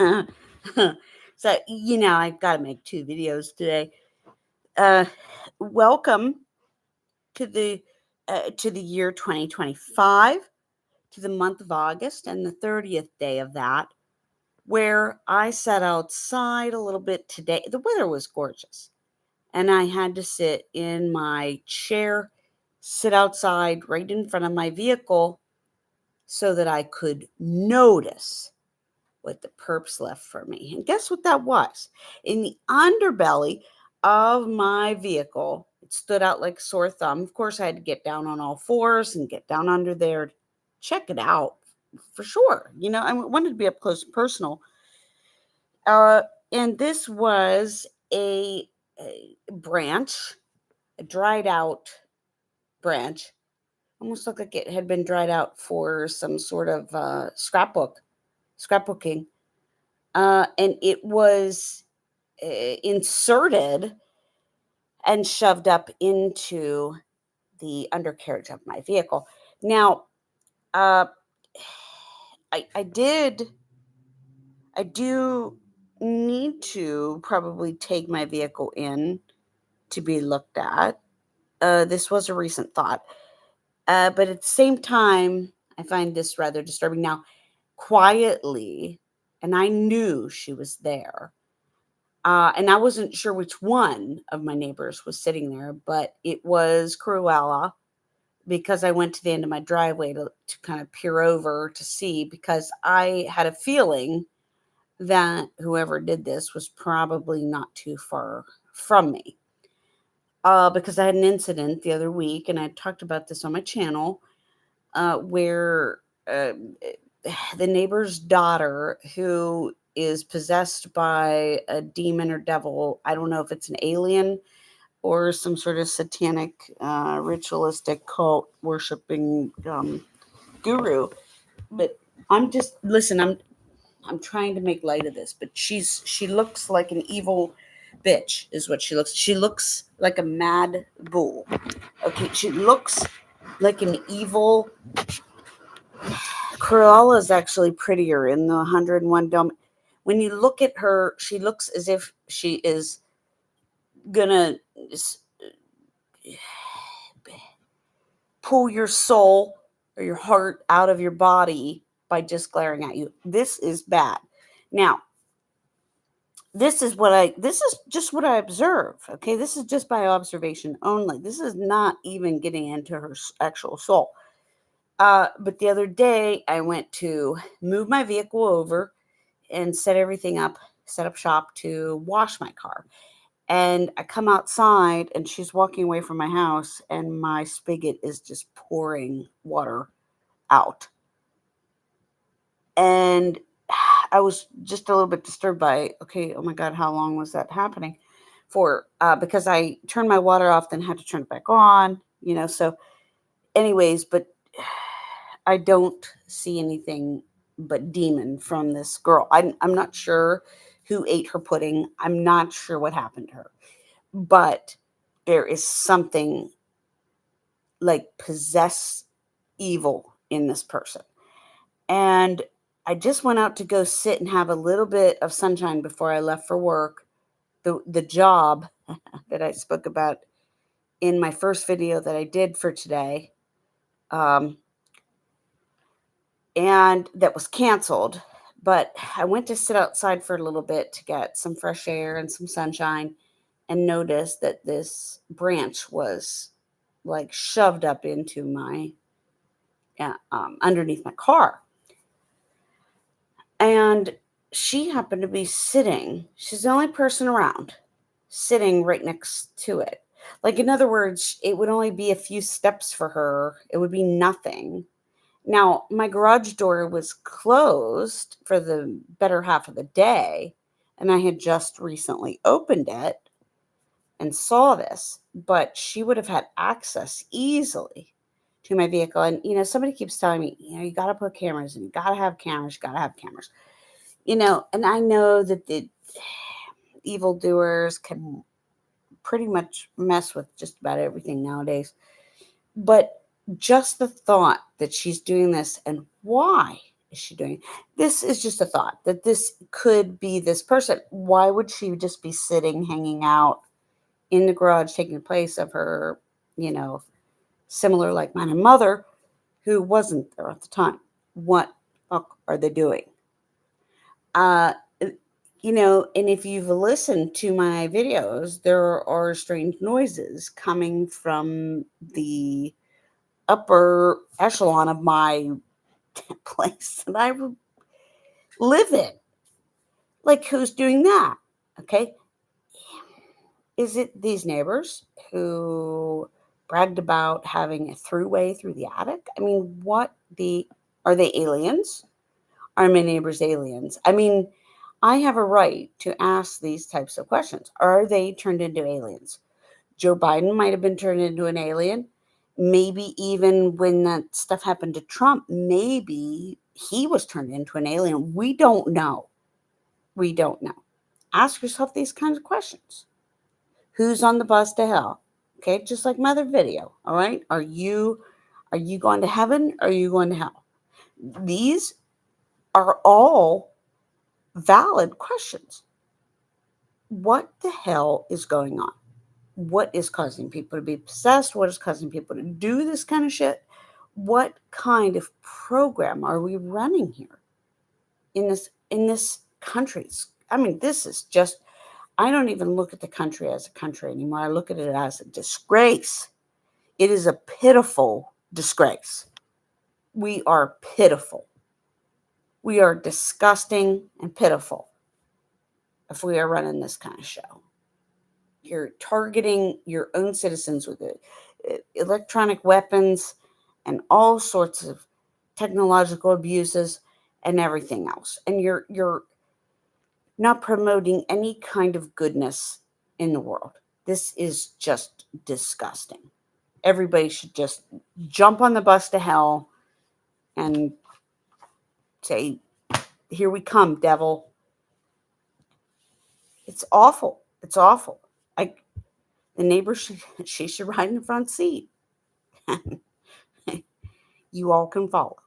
So, I've got to make 2 videos today. Uh, Welcome to the year 2025, to the month of August and the 30th day of that, where I sat outside a little bit today. The weather was gorgeous, and I had to sit in my chair, sit outside right in front of my vehicle so that I could notice what the perps left for me. And guess what that was? In the underbelly of my vehicle, it stood out like a sore thumb. Of course, I had to get down on all fours and get down under there to check it out for sure. I wanted to be up close and personal. Uh, and this was a branch, a dried out branch. Almost looked like it had been dried out for some sort of scrapbooking. And it was inserted and shoved up into the undercarriage of my vehicle. Now, uh, I do need to probably take my vehicle in to be looked at. This was a recent thought. But at the same time, I find this rather disturbing. Now, quietly, and I knew she was there. And I wasn't sure which one of my neighbors was sitting there, but it was Cruella, because I went to the end of my driveway to kind of peer over to see, because I had a feeling that whoever did this was probably not too far from me. Because I had an incident the other week, and I talked about this on my channel, where the neighbor's daughter, who is possessed by a demon or devil. I don't know if it's an alien or some sort of satanic, ritualistic cult worshiping guru. But I'm trying to make light of this, but she looks like an evil bitch, is what she looks. She looks like a mad bull. Okay, she looks like an evil. Cruella is actually prettier in the 101 Dalm. When you look at her, she looks as if she is gonna pull your soul or your heart out of your body by just glaring at you. This is bad. Now, this is just what I observe. Okay, this is just by observation only. This is not even getting into her actual soul. But the other day, I went to move my vehicle over and set up shop to wash my car. And I come outside, and she's walking away from my house, and my spigot is just pouring water out. And I was just a little bit disturbed by, okay, oh my God, how long was that happening for? Because I turned my water off, then had to turn it back on, So, anyways, but I don't see anything but demon from this girl. I'm not sure who ate her pudding. I'm not sure what happened to her. But there is something like possessed evil in this person. And I just went out to go sit and have a little bit of sunshine before I left for work. The job that I spoke about in my first video that I did for today, and that was canceled. But I went to sit outside for a little bit to get some fresh air and some sunshine, and noticed that this branch was like shoved up into my underneath my car. And she happened to be sitting, she's the only person around, sitting right next to it. Like, in other words, it would only be a few steps for her, it would be nothing. Now, my garage door was closed for the better half of the day, and I had just recently opened it and saw this, but she would have had access easily to my vehicle. And, somebody keeps telling me, you got to put cameras and you got to have cameras, you got to have cameras. And I know that the evildoers can pretty much mess with just about everything nowadays. But just the thought that she's doing this, and why is she doing? This is just a thought that this could be this person. Why would she just be sitting, hanging out in the garage, taking the place of her, you know, similar like minded mother who wasn't there at the time? What the fuck are they doing? Uh, and if you've listened to my videos, there are strange noises coming from the upper echelon of my place that I live in. Like, who's doing that? Okay. Is it these neighbors who bragged about having a throughway through the attic? I mean, are they aliens? Are my neighbors aliens? I mean, I have a right to ask these types of questions. Are they turned into aliens? Joe Biden might have been turned into an alien. Maybe even when that stuff happened to Trump, maybe he was turned into an alien. We don't know. We don't know. Ask yourself these kinds of questions. Who's on the bus to hell? Okay, just like my other video. All right. Are you going to heaven or are you going to hell? These are all valid questions. What the hell is going on? What is causing people to be possessed? What is causing people to do this kind of shit? What kind of program are we running here in this country? I mean, this is just, I don't even look at the country as a country anymore. I look at it as a disgrace. It is a pitiful disgrace. We are pitiful. We are disgusting and pitiful if we are running this kind of show. You're targeting your own citizens with electronic weapons and all sorts of technological abuses and everything else. And you're not promoting any kind of goodness in the world. This is just disgusting. Everybody should just jump on the bus to hell and say, "Here we come, devil." It's awful. It's awful. I The neighbor she should ride in the front seat. You all can follow.